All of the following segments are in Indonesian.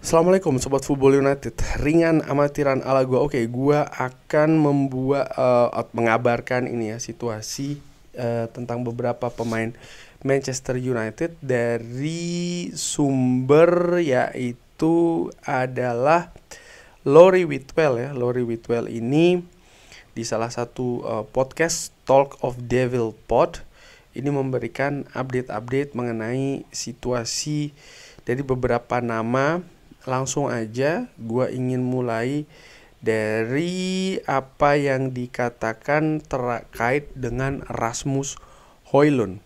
Assalamualaikum Sobat Football United. Ringan amatiran ala gua. Oke, gua akan mengabarkan ini ya, situasi tentang beberapa pemain Manchester United dari sumber, yaitu adalah Laurie Whitwell ya. Laurie Whitwell ini di salah satu podcast Talk of Devil Pod ini memberikan update-update mengenai situasi dari beberapa nama. Langsung aja gue ingin mulai dari apa yang dikatakan terkait dengan Rasmus Højlund.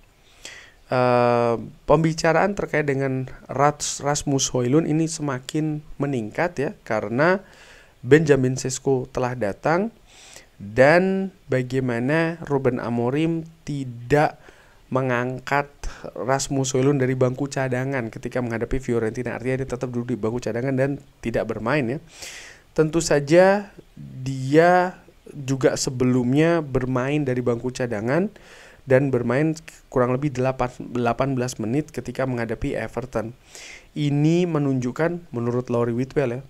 Pembicaraan terkait dengan Rasmus Højlund ini semakin meningkat ya, karena Benjamin Sesko telah datang dan bagaimana Ruben Amorim tidak mengangkat Rasmus Højlund dari bangku cadangan ketika menghadapi Fiorentina. Artinya dia tetap duduk di bangku cadangan dan tidak bermain ya. Tentu saja dia juga sebelumnya bermain dari bangku cadangan dan bermain kurang lebih 18 menit ketika menghadapi Everton. Ini menunjukkan menurut Laurie Whitwell ya.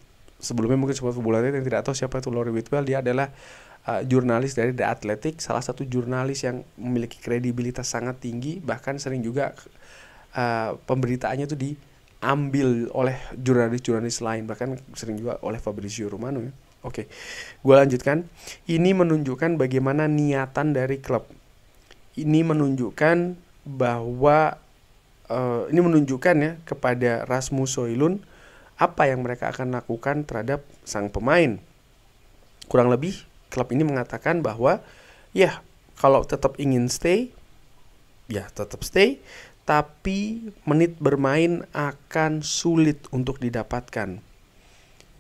Sebelumnya mungkin sobat bola yang tidak tahu siapa itu Laurie Whitwell, dia adalah jurnalis dari The Athletic, salah satu jurnalis yang memiliki kredibilitas sangat tinggi, bahkan sering juga pemberitaannya itu diambil oleh jurnalis-jurnalis lain, bahkan sering juga oleh Fabrizio Romano ya. Oke, gue lanjutkan. Ini menunjukkan bagaimana niatan dari klub. Ini menunjukkan bahwa ini menunjukkan ya kepada Rasmus Højlund apa yang mereka akan lakukan terhadap sang pemain. Kurang lebih klub ini mengatakan bahwa ya kalau tetap ingin stay, ya tetap stay, tapi menit bermain akan sulit untuk didapatkan.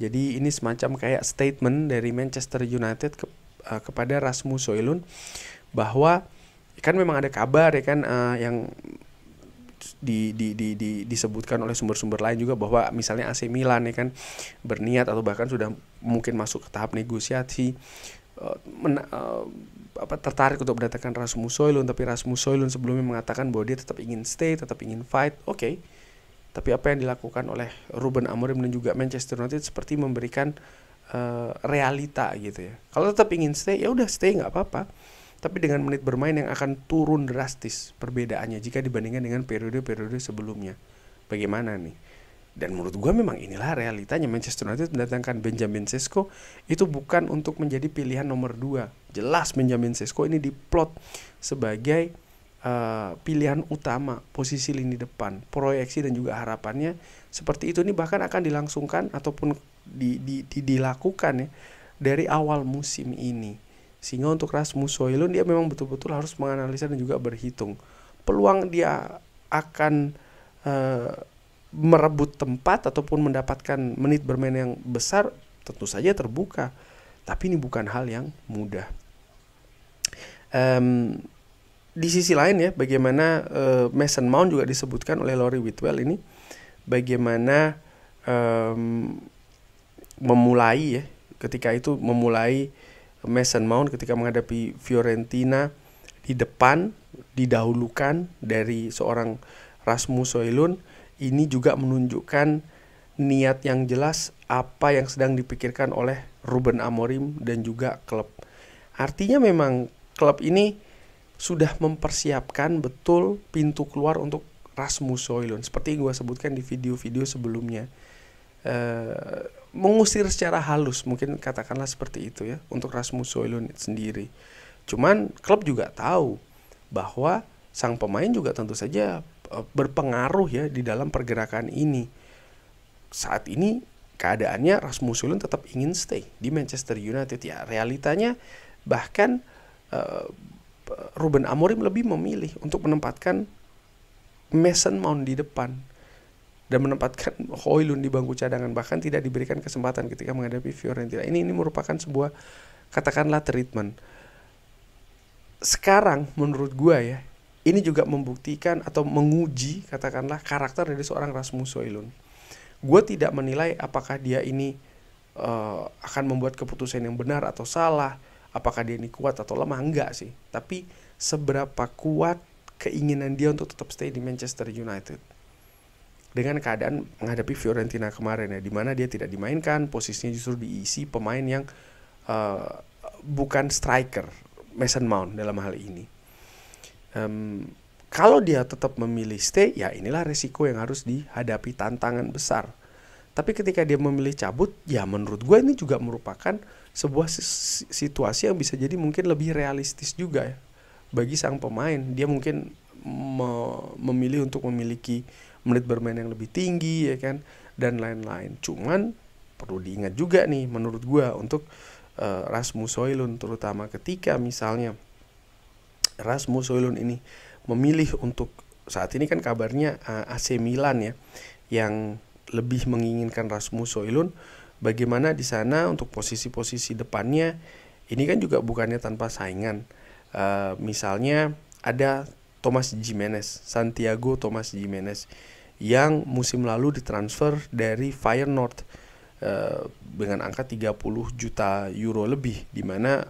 Jadi ini semacam kayak statement dari Manchester United kepada Rasmus Højlund bahwa kan memang ada kabar ya kan, yang disebutkan oleh sumber-sumber lain juga bahwa misalnya AC Milan ya kan berniat atau bahkan sudah mungkin masuk ke tahap negosiasi, tertarik untuk mendatangkan Rasmus Højlund, tapi Rasmus Højlund sebelumnya mengatakan bahwa dia tetap ingin stay, tetap ingin fight. Oke. Tapi apa yang dilakukan oleh Ruben Amorim dan juga Manchester United seperti memberikan realita gitu ya. Kalau tetap ingin stay, ya udah stay, nggak apa-apa. Tapi dengan menit bermain yang akan turun drastis perbedaannya jika dibandingkan dengan periode-periode sebelumnya. Bagaimana nih? Dan menurut gue memang inilah realitanya. Manchester United mendatangkan Benjamin Sesko itu bukan untuk menjadi pilihan nomor 2. Jelas Benjamin Sesko ini diplot sebagai pilihan utama, posisi lini depan. Proyeksi dan juga harapannya seperti itu. Ini bahkan akan dilangsungkan ataupun dilakukan ya dari awal musim ini. Sehingga untuk Rasmus Højlund dia memang betul-betul harus menganalisa dan juga berhitung peluang dia akan merebut tempat ataupun mendapatkan menit bermain yang besar. Tentu saja terbuka, tapi ini bukan hal yang mudah. Di sisi lain ya, bagaimana Mason Mount juga disebutkan oleh Laurie Whitwell ini, bagaimana memulai ya, ketika itu memulai Mason Mount ketika menghadapi Fiorentina di depan, didahulukan dari seorang Rasmus Højlund. Ini juga menunjukkan niat yang jelas apa yang sedang dipikirkan oleh Ruben Amorim dan juga klub. Artinya memang klub ini sudah mempersiapkan betul pintu keluar untuk Rasmus Højlund. Seperti yang gue sebutkan di video-video sebelumnya. Mengusir secara halus, mungkin katakanlah seperti itu ya, untuk Rasmus Højlund sendiri. Cuman klub juga tahu bahwa sang pemain juga tentu saja berpengaruh ya di dalam pergerakan ini. Saat ini keadaannya Rasmus Højlund tetap ingin stay di Manchester United ya. Realitanya bahkan Ruben Amorim lebih memilih untuk menempatkan Mason Mount di depan dan menempatkan Højlund di bangku cadangan, bahkan tidak diberikan kesempatan ketika menghadapi Fiorentina. Ini merupakan sebuah katakanlah treatment. Sekarang menurut gue ya, ini juga membuktikan atau menguji katakanlah karakter dari seorang Rasmus Højlund. Gue tidak menilai apakah dia ini akan membuat keputusan yang benar atau salah, apakah dia ini kuat atau lemah, enggak sih. Tapi seberapa kuat keinginan dia untuk tetap stay di Manchester United. dengan keadaan menghadapi Fiorentina kemarin ya, dimana dia tidak dimainkan, posisinya justru diisi pemain yang bukan striker, Mason Mount dalam hal ini. Kalau dia tetap memilih stay, ya inilah resiko yang harus dihadapi, tantangan besar. Tapi ketika dia memilih cabut, ya menurut gue ini juga merupakan sebuah situasi yang bisa jadi mungkin lebih realistis juga ya bagi sang pemain. Dia mungkin memilih untuk memiliki menit bermain yang lebih tinggi ya kan, dan lain-lain. Cuman perlu diingat juga nih menurut gue untuk Rasmus Højlund, terutama ketika misalnya Rasmus Højlund ini memilih untuk, saat ini kan kabarnya AC Milan ya yang lebih menginginkan Rasmus Højlund. Bagaimana di sana untuk posisi-posisi depannya, ini kan juga bukannya tanpa saingan. Misalnya ada Thomas Gimenez, Santiago Thomas Gimenez, yang musim lalu ditransfer dari Feyenoord dengan angka 30 juta euro lebih, dimana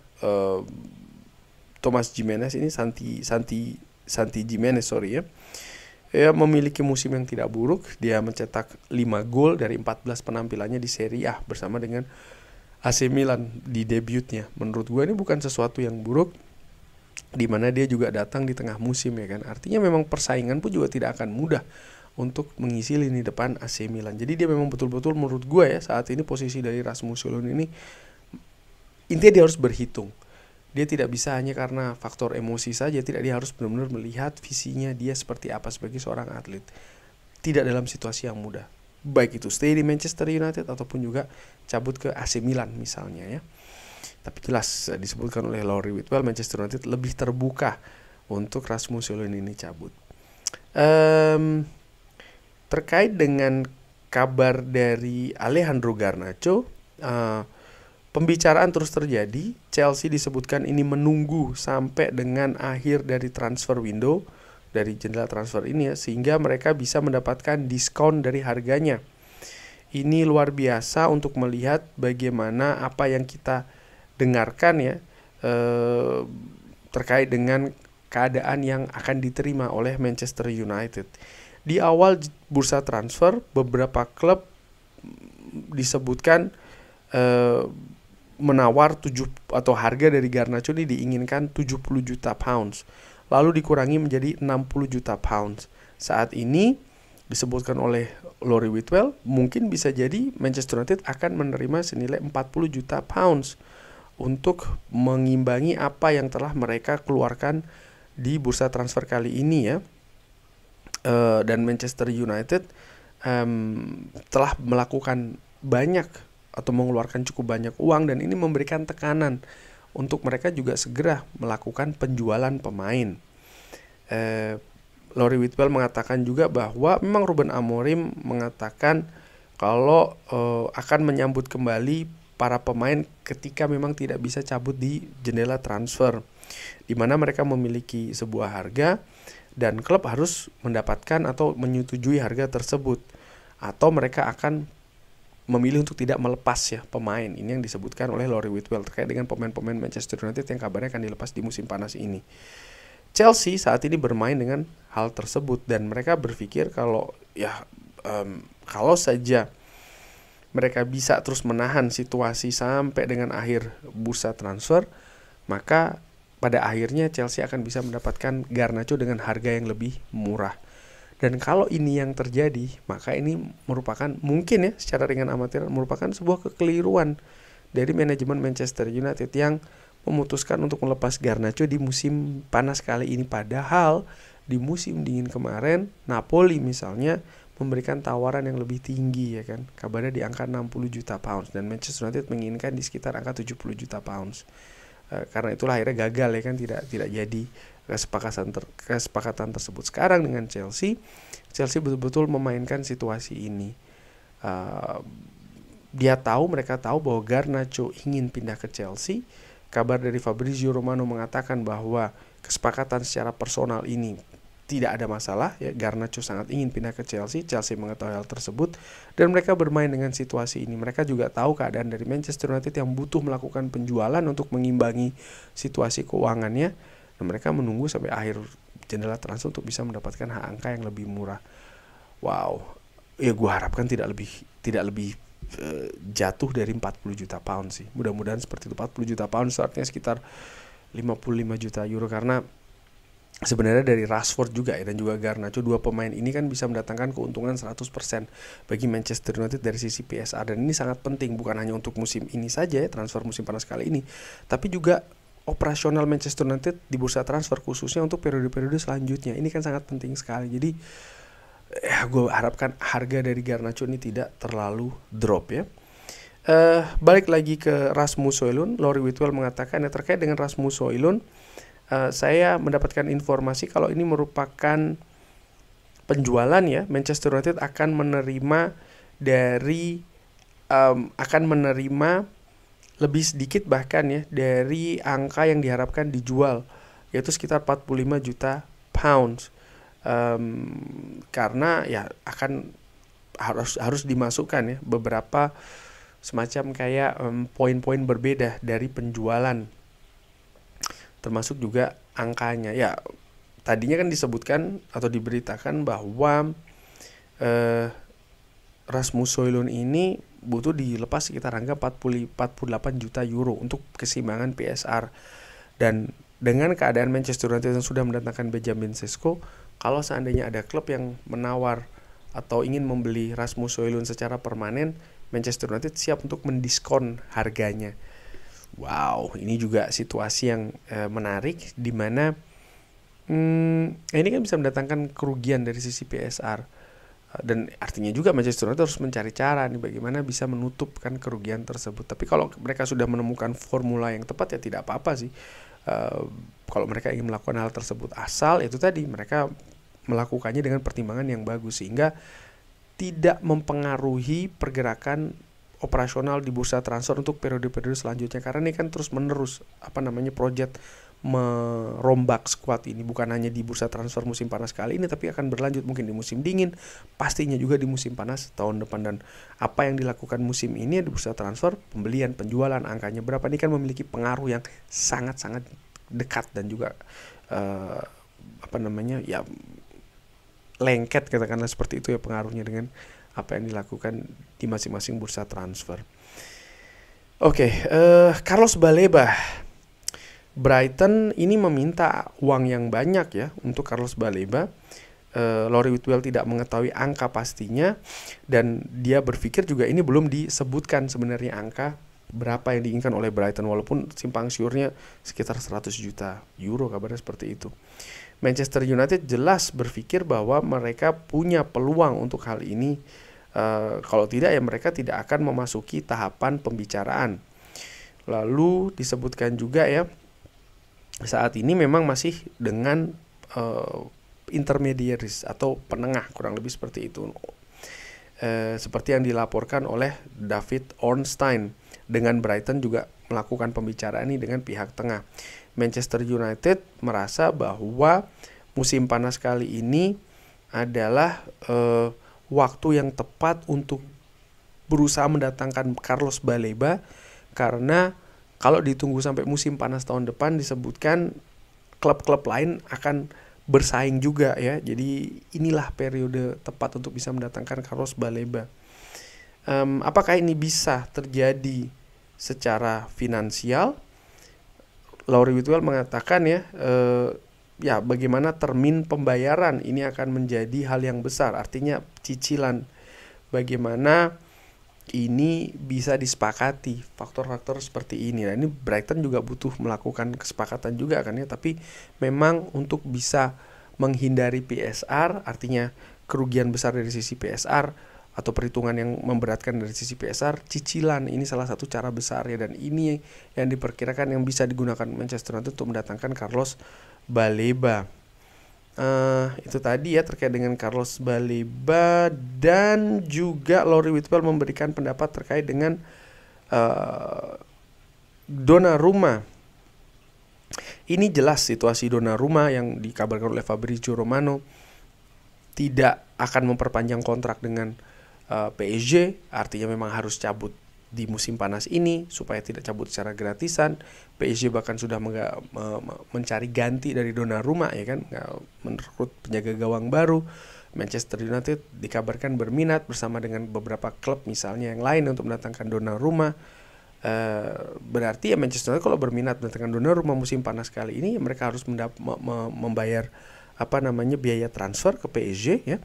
Thomas Gimenez ini Santi Gimenez ya, memiliki musim yang tidak buruk. Dia mencetak 5 gol dari 14 penampilannya di Serie A bersama dengan AC Milan di debutnya. Menurut gue ini bukan sesuatu yang buruk, dimana dia juga datang di tengah musim ya kan. Artinya memang persaingan pun juga tidak akan mudah untuk mengisi lini depan AC Milan. Jadi dia memang betul-betul menurut gue ya, saat ini posisi dari Rasmus Højlund ini intinya dia harus berhitung. Dia tidak bisa hanya karena faktor emosi saja, tidak, dia harus benar-benar melihat visinya dia seperti apa sebagai seorang atlet. Tidak dalam situasi yang mudah. Baik itu stay di Manchester United ataupun juga cabut ke AC Milan misalnya ya. Tapi jelas disebutkan oleh Laurie Whitwell, Manchester United lebih terbuka untuk Rasmus Højlund ini cabut. Terkait dengan kabar dari Alejandro Garnacho, pembicaraan terus terjadi. Chelsea disebutkan ini menunggu sampai dengan akhir dari transfer window, dari jendela transfer ini ya, sehingga mereka bisa mendapatkan diskon dari harganya. Ini luar biasa untuk melihat bagaimana apa yang kita dengarkan ya terkait dengan keadaan yang akan diterima oleh Manchester United. Di awal bursa transfer, beberapa klub disebutkan menawar 7 atau harga dari Garnacho ini diinginkan 70 juta pounds, lalu dikurangi menjadi 60 juta pounds. Saat ini disebutkan oleh Laurie Whitwell, mungkin bisa jadi Manchester United akan menerima senilai 40 juta pounds untuk mengimbangi apa yang telah mereka keluarkan di bursa transfer kali ini ya. Dan Manchester United telah melakukan banyak atau mengeluarkan cukup banyak uang, dan ini memberikan tekanan untuk mereka juga segera melakukan penjualan pemain. Laurie Whitwell mengatakan juga bahwa memang Ruben Amorim mengatakan kalau akan menyambut kembali para pemain ketika memang tidak bisa cabut di jendela transfer, di mana mereka memiliki sebuah harga dan klub harus mendapatkan atau menyetujui harga tersebut, atau mereka akan memilih untuk tidak melepas ya pemain. Ini yang disebutkan oleh Laurie Whitwell terkait dengan pemain-pemain Manchester United yang kabarnya akan dilepas di musim panas ini. Chelsea saat ini bermain dengan hal tersebut, dan mereka berpikir kalau ya kalau saja mereka bisa terus menahan situasi sampai dengan akhir bursa transfer, maka pada akhirnya Chelsea akan bisa mendapatkan Garnacho dengan harga yang lebih murah. Dan kalau ini yang terjadi, maka ini merupakan mungkin ya secara ringan amatir merupakan sebuah kekeliruan dari manajemen Manchester United yang memutuskan untuk melepas Garnacho di musim panas kali ini. Padahal di musim dingin kemarin Napoli misalnya memberikan tawaran yang lebih tinggi ya kan. Kabarnya di angka 60 juta pounds dan Manchester United menginginkan di sekitar angka 70 juta pounds. Karena itulah akhirnya gagal ya kan, tidak jadi kesepakatan tersebut. Sekarang dengan Chelsea betul-betul memainkan situasi ini. Mereka tahu bahwa Garnacho ingin pindah ke Chelsea. Kabar dari Fabrizio Romano mengatakan bahwa kesepakatan secara personal ini tidak ada masalah ya. Garnacho sangat ingin pindah ke Chelsea. Chelsea mengetahui hal tersebut dan mereka bermain dengan situasi ini. Mereka juga tahu keadaan dari Manchester United yang butuh melakukan penjualan untuk mengimbangi situasi keuangannya, dan mereka menunggu sampai akhir jendela transfer untuk bisa mendapatkan hak angka yang lebih murah. Wow, ya gue harapkan tidak lebih jatuh dari 40 juta pound sih. Mudah-mudahan seperti itu. 40 juta pound artinya sekitar 55 juta euro, karena sebenarnya dari Rashford juga ya dan juga Garnacho, dua pemain ini kan bisa mendatangkan keuntungan 100% bagi Manchester United dari sisi PSR, dan ini sangat penting bukan hanya untuk musim ini saja ya, transfer musim panas kali ini, tapi juga operasional Manchester United di bursa transfer khususnya untuk periode-periode selanjutnya. Ini kan sangat penting sekali. Jadi ya gue harapkan harga dari Garnacho ini tidak terlalu drop ya. Balik lagi ke Rasmus Højlund, Laurie Whitwell mengatakan ya terkait dengan Rasmus Højlund, saya mendapatkan informasi kalau ini merupakan penjualan ya. Manchester United akan menerima lebih sedikit bahkan ya dari angka yang diharapkan dijual, yaitu sekitar 45 juta pounds. Karena ya akan harus dimasukkan ya beberapa semacam kayak poin-poin berbeda dari penjualan, termasuk juga angkanya. Ya tadinya kan disebutkan atau diberitakan bahwa Rasmus Højlund ini butuh dilepas sekitar angka 48 juta euro untuk keseimbangan PSR. Dan dengan keadaan Manchester United yang sudah mendatangkan Benjamin Sesko, kalau seandainya ada klub yang menawar atau ingin membeli Rasmus Højlund secara permanen, Manchester United siap untuk mendiskon harganya. Wow, ini juga situasi yang menarik, di mana ini kan bisa mendatangkan kerugian dari sisi PSR, dan artinya juga Manchester United harus mencari cara nih bagaimana bisa menutupkan kerugian tersebut. Tapi kalau mereka sudah menemukan formula yang tepat ya tidak apa-apa sih. Kalau mereka ingin melakukan hal tersebut, asal itu tadi mereka melakukannya dengan pertimbangan yang bagus sehingga tidak mempengaruhi pergerakan operasional di bursa transfer untuk periode-periode selanjutnya, karena ini kan terus menerus project merombak skuad ini bukan hanya di bursa transfer musim panas kali ini, tapi akan berlanjut mungkin di musim dingin, pastinya juga di musim panas tahun depan. Dan apa yang dilakukan musim ini di bursa transfer, pembelian, penjualan, angkanya berapa, ini kan memiliki pengaruh yang sangat-sangat dekat dan juga lengket katakanlah seperti itu ya pengaruhnya dengan apa yang dilakukan di masing-masing bursa transfer. Carlos Baleba. Brighton ini meminta uang yang banyak ya untuk Carlos Baleba. Laurie Whitwell tidak mengetahui angka pastinya, dan dia berpikir juga ini belum disebutkan sebenarnya angka berapa yang diinginkan oleh Brighton, walaupun simpang siurnya sekitar 100 juta euro, kabarnya seperti itu. Manchester United jelas berpikir bahwa mereka punya peluang untuk hal ini. Kalau tidak ya mereka tidak akan memasuki tahapan pembicaraan. Lalu disebutkan juga ya, saat ini memang masih dengan intermediaries atau penengah, kurang lebih seperti itu. Seperti yang dilaporkan oleh David Ornstein, dengan Brighton juga melakukan pembicaraan ini dengan pihak tengah. Manchester United merasa bahwa musim panas kali ini adalah waktu yang tepat untuk berusaha mendatangkan Carlos Baleba, karena kalau ditunggu sampai musim panas tahun depan disebutkan klub-klub lain akan bersaing juga ya. Jadi inilah periode tepat untuk bisa mendatangkan Carlos Baleba. Apakah ini bisa terjadi secara finansial? Laurie Whitwell mengatakan ya bagaimana termin pembayaran ini akan menjadi hal yang besar, artinya cicilan, bagaimana ini bisa disepakati, faktor-faktor seperti ini. Nah ini Brighton juga butuh melakukan kesepakatan juga kan ya, tapi memang untuk bisa menghindari PSR, artinya kerugian besar dari sisi PSR atau perhitungan yang memberatkan dari sisi PSR, cicilan ini salah satu cara besar ya, dan ini yang diperkirakan yang bisa digunakan Manchester United untuk mendatangkan Carlos Baleba. Itu tadi ya terkait dengan Carlos Baleba, dan juga Laurie Whitwell memberikan pendapat terkait dengan Donnarumma. Ini jelas situasi Donnarumma yang dikabarkan oleh Fabrizio Romano tidak akan memperpanjang kontrak dengan PSG, artinya memang harus cabut di musim panas ini supaya tidak cabut secara gratisan. PSG bahkan sudah mencari ganti dari Donnarumma ya kan, merekrut penjaga gawang baru. Manchester United dikabarkan berminat bersama dengan beberapa klub misalnya yang lain untuk mendatangkan Donnarumma. Berarti ya Manchester United kalau berminat mendatangkan Donnarumma musim panas kali ini, mereka harus membayar biaya transfer ke PSG ya,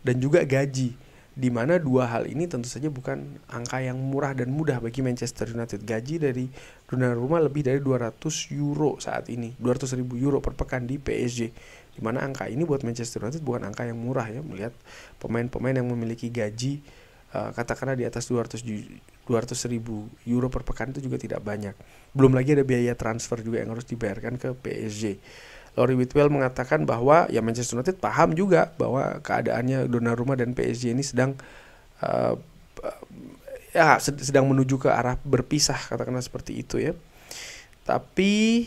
dan juga gaji, di mana dua hal ini tentu saja bukan angka yang murah dan mudah bagi Manchester United. Gaji dari Donnarumma lebih dari 200 euro saat ini, 200.000 euro per pekan di PSG, di mana angka ini buat Manchester United bukan angka yang murah ya, melihat pemain-pemain yang memiliki gaji katakanlah di atas 200.000 euro per pekan itu juga tidak banyak. Belum lagi ada biaya transfer juga yang harus dibayarkan ke PSG. Laurie Whitwell mengatakan bahwa ya Manchester United paham juga bahwa keadaannya Donnarumma dan PSG ini sedang menuju ke arah berpisah, katakanlah seperti itu ya. Tapi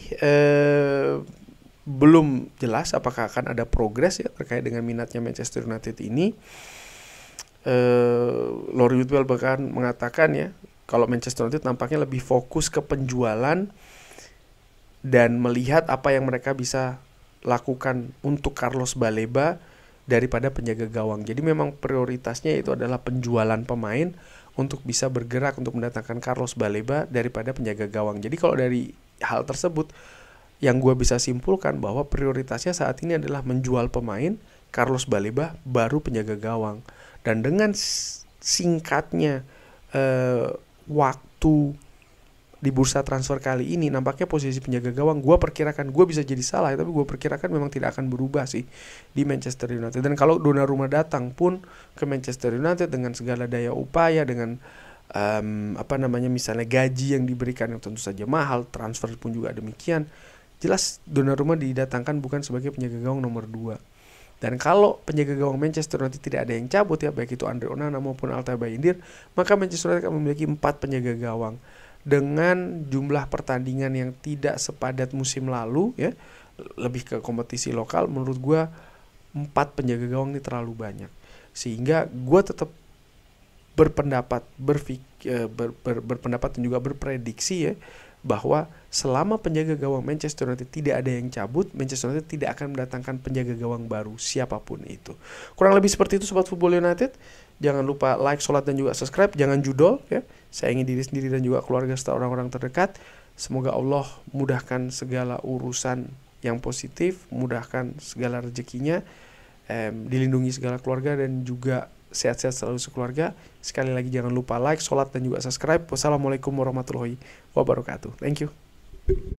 belum jelas apakah akan ada progres ya terkait dengan minatnya Manchester United ini. Laurie Whitwell bahkan mengatakan ya, kalau Manchester United nampaknya lebih fokus ke penjualan dan melihat apa yang mereka bisa lakukan untuk Carlos Baleba daripada penjaga gawang. Jadi memang prioritasnya itu adalah penjualan pemain untuk bisa bergerak untuk mendatangkan Carlos Baleba daripada penjaga gawang. Jadi kalau dari hal tersebut yang gue bisa simpulkan bahwa prioritasnya saat ini adalah menjual pemain, Carlos Baleba, baru penjaga gawang. Dan dengan singkatnya waktu di bursa transfer kali ini, nampaknya posisi penjaga gawang gue perkirakan, gue bisa jadi salah tapi gue perkirakan memang tidak akan berubah sih di Manchester United. Dan kalau Donnarumma datang pun ke Manchester United dengan segala daya upaya, dengan misalnya gaji yang diberikan yang tentu saja mahal, transfer pun juga demikian, jelas Donnarumma didatangkan bukan sebagai penjaga gawang nomor 2. Dan kalau penjaga gawang Manchester United tidak ada yang cabut ya, baik itu Andre Onana maupun Altay Bayindir, maka Manchester United akan memiliki 4 penjaga gawang. Dengan jumlah pertandingan yang tidak sepadat musim lalu ya, lebih ke kompetisi lokal, menurut gue 4 penjaga gawang ini terlalu banyak. Sehingga gue tetap berpendapat dan juga berprediksi ya, bahwa selama penjaga gawang Manchester United tidak ada yang cabut, Manchester United tidak akan mendatangkan penjaga gawang baru siapapun itu. Kurang lebih seperti itu Sobat Football United. Jangan lupa like, sholat, dan juga subscribe. Jangan judol ya. Sayangi diri sendiri dan juga keluarga serta orang-orang terdekat. Semoga Allah mudahkan segala urusan yang positif, mudahkan segala rezekinya, dilindungi segala keluarga, dan juga sehat-sehat selalu sekeluarga. Sekali lagi jangan lupa like, sholat, dan juga subscribe. Wassalamualaikum warahmatullahi wabarakatuh. Thank you.